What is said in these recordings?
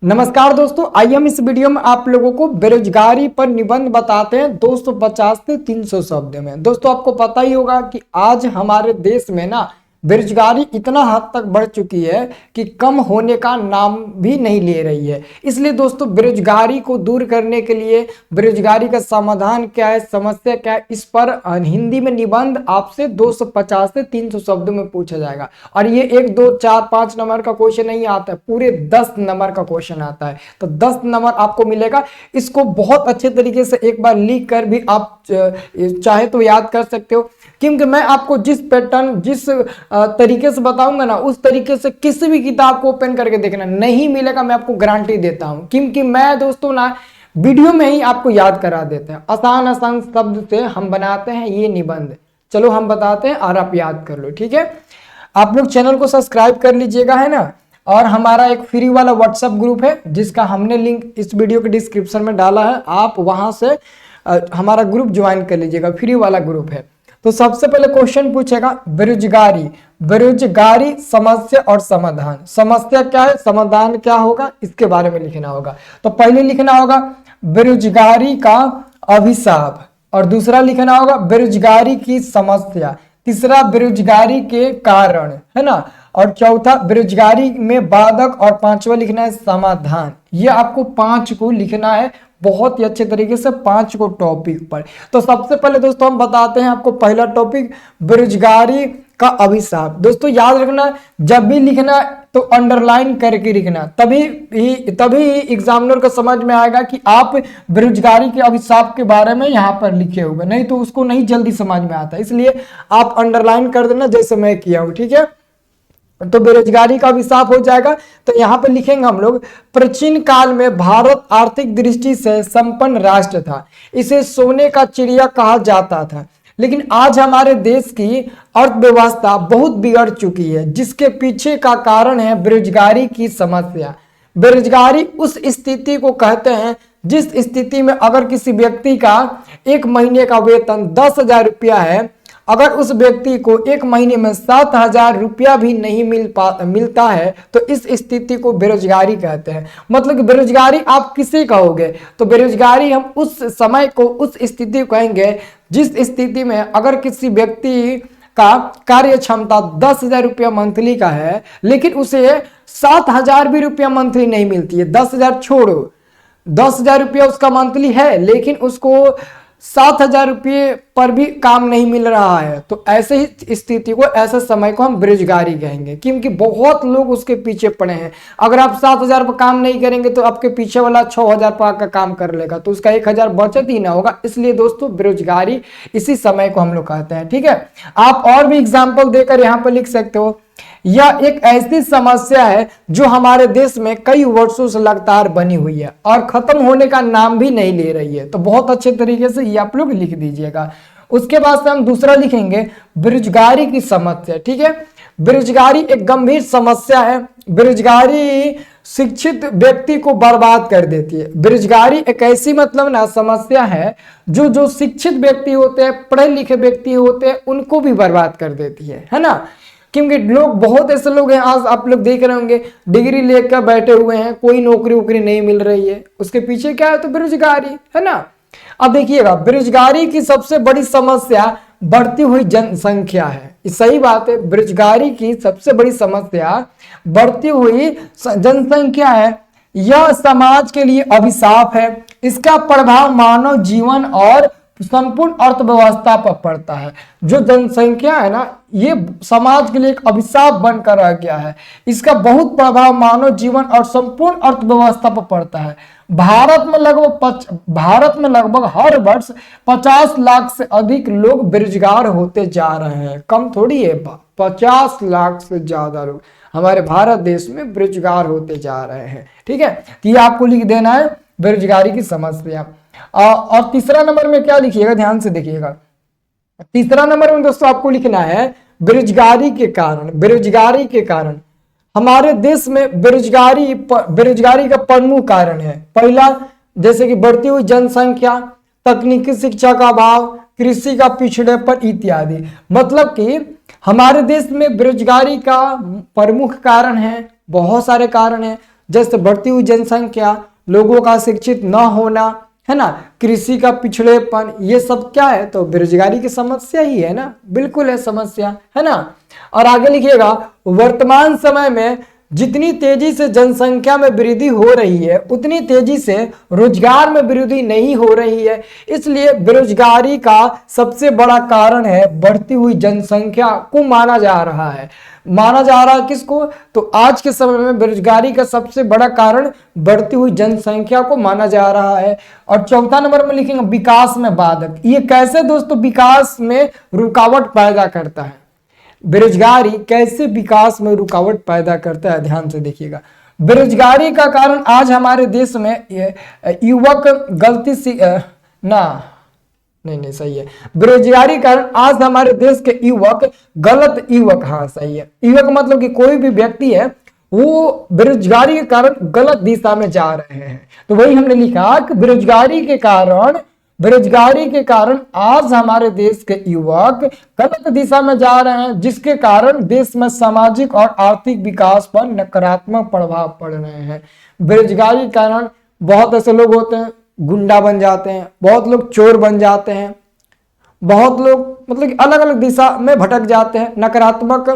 नमस्कार दोस्तों, आइए हम इस वीडियो में आप लोगों को बेरोजगारी पर निबंध बताते हैं 250 से 300 शब्द में। दोस्तों आपको पता ही होगा कि आज हमारे देश में ना बेरोजगारी इतना हद तक बढ़ चुकी है कि कम होने का नाम भी नहीं ले रही है। इसलिए दोस्तों बेरोजगारी को दूर करने के लिए बेरोजगारी का समाधान क्या है, समस्या क्या है, इस पर हिंदी में निबंध आपसे 250 से 300 शब्दों में पूछा जाएगा। और ये 1 2 4 5 नंबर का क्वेश्चन नहीं आता है, पूरे 10 नंबर का क्वेश्चन आता है। तो 10 नंबर आपको मिलेगा। इसको बहुत अच्छे तरीके से एक बार लिख कर भी आप चाहे तो याद कर सकते हो, क्योंकि मैं आपको जिस पैटर्न जिस तरीके से बताऊंगा ना, उस तरीके से किसी भी किताब को ओपन करके देखना नहीं मिलेगा, मैं आपको गारंटी देता हूं। क्योंकि मैं दोस्तों ना वीडियो में ही आपको याद करा देते हैं, आसान आसान शब्द से हम बनाते हैं ये निबंध। चलो हम बताते हैं और आप याद कर लो, ठीक है। आप लोग चैनल को सब्सक्राइब कर लीजिएगा, है ना। और हमारा एक फ्री वाला व्हाट्सएप ग्रुप है जिसका हमने लिंक इस वीडियो के डिस्क्रिप्शन में डाला है, आप वहां से हमारा ग्रुप ज्वाइन कर लीजिएगा, फ्री वाला ग्रुप है। तो सबसे पहले क्वेश्चन पूछेगा बेरोजगारी, बेरोजगारी समस्या और समाधान। समस्या क्या है, समाधान क्या होगा, इसके बारे में लिखना होगा। तो पहले लिखना होगा बेरोजगारी का अभिशाप, और दूसरा लिखना होगा बेरोजगारी की समस्या, तीसरा बेरोजगारी के कारण, है ना, और चौथा बेरोजगारी में बाधक, और पांचवा लिखना है समाधान। ये आपको 5 को लिखना है बहुत ही अच्छे तरीके से, 5 को टॉपिक पर। तो सबसे पहले दोस्तों हम बताते हैं आपको पहला टॉपिक बेरोजगारी का अभिशाप। दोस्तों याद रखना, जब भी लिखना तो अंडरलाइन करके लिखना, तभी एग्जामिनर को समझ में आएगा कि आप बेरोजगारी के अभिशाप के बारे में यहाँ पर लिखे हुए, नहीं तो उसको नहीं जल्दी समझ में आता। इसलिए आप अंडरलाइन कर देना जैसे मैं किया हूं, ठीक है। तो बेरोजगारी का अभिशाप हो जाएगा। तो यहाँ पे लिखेंगे हम लोग, प्राचीन काल में भारत आर्थिक दृष्टि से संपन्न राष्ट्र था, इसे सोने का चिड़िया कहा जाता था। लेकिन आज हमारे देश की अर्थव्यवस्था बहुत बिगड़ चुकी है, जिसके पीछे का कारण है बेरोजगारी की समस्या। बेरोजगारी उस स्थिति को कहते हैं जिस स्थिति में अगर किसी व्यक्ति का 1 महीने का वेतन 10,000 रुपया है, अगर उस व्यक्ति को 1 महीने में 7,000 रुपया भी नहीं मिलता है, तो इस स्थिति को बेरोजगारी कहते हैं। मतलब कि बेरोजगारी आप किसे कहोगे, तो बेरोजगारी हम उस समय को, उस स्थिति को कहेंगे जिस स्थिति में अगर किसी व्यक्ति का कार्य क्षमता 10,000 रुपया मंथली का है, लेकिन उसे 7,000 भी रुपया मंथली नहीं मिलती है। 10,000 छोड़ो, 10,000 रुपया उसका मंथली है, लेकिन उसको 7,000 रुपये पर भी काम नहीं मिल रहा है। तो ऐसे ही स्थिति को, ऐसे समय को हम बेरोजगारी कहेंगे, क्योंकि बहुत लोग उसके पीछे पड़े हैं। अगर आप 7,000 पर काम नहीं करेंगे तो आपके पीछे वाला 6,000 पर का काम कर लेगा, तो उसका 1,000 बचत ही ना होगा। इसलिए दोस्तों बेरोजगारी इसी समय को हम लोग कहते हैं, ठीक है। आप और भी एग्जाम्पल देकर यहाँ पर लिख सकते हो। यह एक ऐसी समस्या है जो हमारे देश में कई वर्षों से लगातार बनी हुई है और खत्म होने का नाम भी नहीं ले रही है। तो बहुत अच्छे तरीके से ये आप लोग लिख दीजिएगा। उसके बाद से हम दूसरा लिखेंगे बेरोजगारी की समस्या, ठीक है। बेरोजगारी एक गंभीर समस्या है। बेरोजगारी शिक्षित व्यक्ति को बर्बाद कर देती है। बेरोजगारी एक ऐसी मतलब ना समस्या है जो शिक्षित व्यक्ति होते हैं, पढ़े लिखे व्यक्ति होते हैं, उनको भी बर्बाद कर देती है ना। क्योंकि लोग, बहुत ऐसे लोग हैं आज आप लोग देख रहे होंगे, डिग्री लेकर बैठे हुए हैं, कोई नौकरी वोकरी नहीं मिल रही है, उसके पीछे क्या है, तो बेरोजगारी, है ना। अब देखिएगा, बेरोजगारी की सबसे बड़ी समस्या बढ़ती हुई जनसंख्या है। सही बात है, बेरोजगारी की सबसे बड़ी समस्या बढ़ती हुई जनसंख्या है। यह समाज के लिए अभिशाप है। इसका प्रभाव मानव जीवन और संपूर्ण अर्थव्यवस्था पर पड़ता है। जो जनसंख्या है ना, ये समाज के लिए एक अभिशाप बनकर रह गया है। इसका बहुत प्रभाव मानव जीवन और संपूर्ण अर्थव्यवस्था पर पड़ता है। भारत में लगभग हर वर्ष 50 लाख से अधिक लोग बेरोजगार होते जा रहे हैं। कम थोड़ी है, 50 लाख से ज्यादा लोग हमारे भारत देश में बेरोजगार होते जा रहे हैं, ठीक है। तो ये आपको लिख देना है बेरोजगारी की समस्या। और तीसरा नंबर में क्या लिखिएगा, ध्यान से देखिएगा। तीसरा नंबर में दोस्तों आपको लिखना है बेरोजगारी के कारण। बेरोजगारी के कारण हमारे देश में बेरोजगारी का प्रमुख कारण है। पहला, जैसे कि बढ़ती हुई जनसंख्या, तकनीकी शिक्षा का अभाव, कृषि का पिछड़ेपन इत्यादि। मतलब कि हमारे देश में बेरोजगारी का प्रमुख कारण है, बहुत सारे कारण हैं। जैसे बढ़ती हुई जनसंख्या, लोगों का शिक्षित न होना, है ना, कृषि का पिछड़ेपन, ये सब क्या है? तो बेरोजगारी की समस्या ही है ना, बिल्कुल है समस्या, है ना। और आगे लिखिएगा, वर्तमान समय में जितनी तेजी से जनसंख्या में वृद्धि हो रही है उतनी तेजी से रोजगार में वृद्धि नहीं हो रही है। इसलिए बेरोजगारी का सबसे बड़ा कारण है बढ़ती हुई जनसंख्या को माना जा रहा है। माना जा रहा है किसको? तो आज के समय में बेरोजगारी का सबसे बड़ा कारण बढ़ती हुई जनसंख्या को माना जा रहा है। और चौथा नंबर में लिखेंगे विकास में बाधक। ये कैसे दोस्तों विकास में रुकावट पैदा करता है? बेरोजगारी कैसे विकास में रुकावट पैदा करता है? ध्यान से देखिएगा। बेरोजगारी का कारण आज हमारे देश में युवक गलती से नहीं सही है। बेरोजगारी कारण आज हमारे देश के युवक हाँ सही है। युवक मतलब कि कोई भी व्यक्ति है वो बेरोजगारी के कारण गलत दिशा में जा रहे हैं। तो वही हमने लिखा कि बेरोजगारी के कारण आज हमारे देश के युवक गलत दिशा में जा रहे हैं, जिसके कारण देश में सामाजिक और आर्थिक विकास पर नकारात्मक प्रभाव पड़ रहे हैं। बेरोजगारी के कारण बहुत ऐसे लोग होते हैं गुंडा बन जाते हैं, बहुत लोग चोर बन जाते हैं, बहुत लोग मतलब अलग अलग दिशा में भटक जाते हैं, नकारात्मक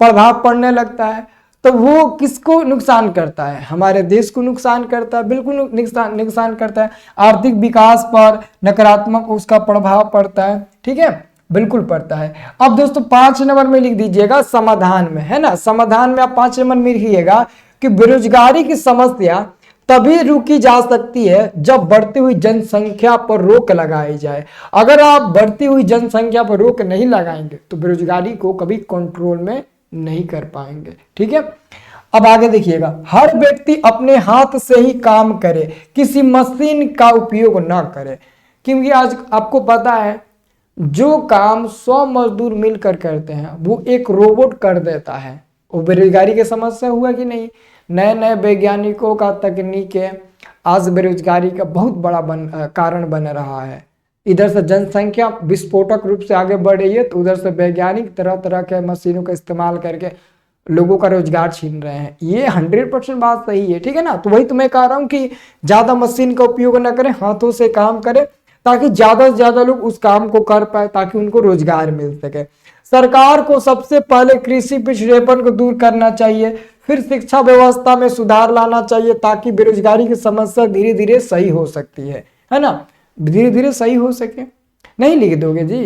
प्रभाव पड़ने लगता है। तो वो किसको नुकसान करता है? हमारे देश को नुकसान करता है, बिल्कुल नुकसान करता है। आर्थिक विकास पर नकारात्मक उसका प्रभाव पड़ता है, ठीक है, बिल्कुल पड़ता है। अब दोस्तों 5 नंबर में लिख दीजिएगा समाधान में, है ना। समाधान में आप 5 नंबर में लिखिएगा कि बेरोजगारी की समस्या तभी रोकी जा सकती है जब बढ़ती हुई जनसंख्या पर रोक लगाई जाए। अगर आप बढ़ती हुई जनसंख्या पर रोक नहीं लगाएंगे तो बेरोजगारी को कभी कंट्रोल में नहीं कर पाएंगे, ठीक है। अब आगे देखिएगा, हर व्यक्ति अपने हाथ से ही काम करे, किसी मशीन का उपयोग ना करे। क्योंकि आज आपको पता है जो काम 100 मजदूर मिलकर करते हैं वो एक रोबोट कर देता है। वो बेरोजगारी की समस्या हुआ कि नहीं? नए नए वैज्ञानिकों का तकनीक आज बेरोजगारी का बहुत बड़ा कारण बन रहा है। इधर से जनसंख्या विस्फोटक रूप से आगे बढ़ रही है तो उधर से वैज्ञानिक तरह तरह के मशीनों का इस्तेमाल करके लोगों का रोजगार छीन रहे हैं। ये 100% बात सही है, ठीक है ना। तो वही तो मैं कह रहा हूँ कि ज्यादा मशीन का उपयोग न करें, हाथों से काम करें ताकि ज्यादा से ज्यादा लोग उस काम को कर पाए, ताकि उनको रोजगार मिल सके। सरकार को सबसे पहले कृषि पिछड़ेपन को दूर करना चाहिए, फिर शिक्षा व्यवस्था में सुधार लाना चाहिए ताकि बेरोजगारी की समस्या धीरे धीरे सही हो सकती है ना, धीरे धीरे सही हो सके। नहीं लिख दोगे जी?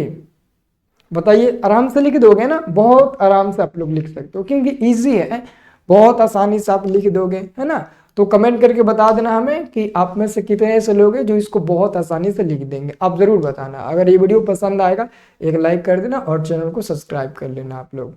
बताइए, आराम से लिख दोगे ना? बहुत आराम से आप लोग लिख सकते हो क्योंकि इजी है, बहुत आसानी से आप लिख दोगे, है ना। तो कमेंट करके बता देना हमें कि आप में से कितने ऐसे लोग हैं जो इसको बहुत आसानी से लिख देंगे। आप जरूर बताना। अगर ये वीडियो पसंद आएगा एक लाइक कर देना और चैनल को सब्सक्राइब कर लेना आप लोग।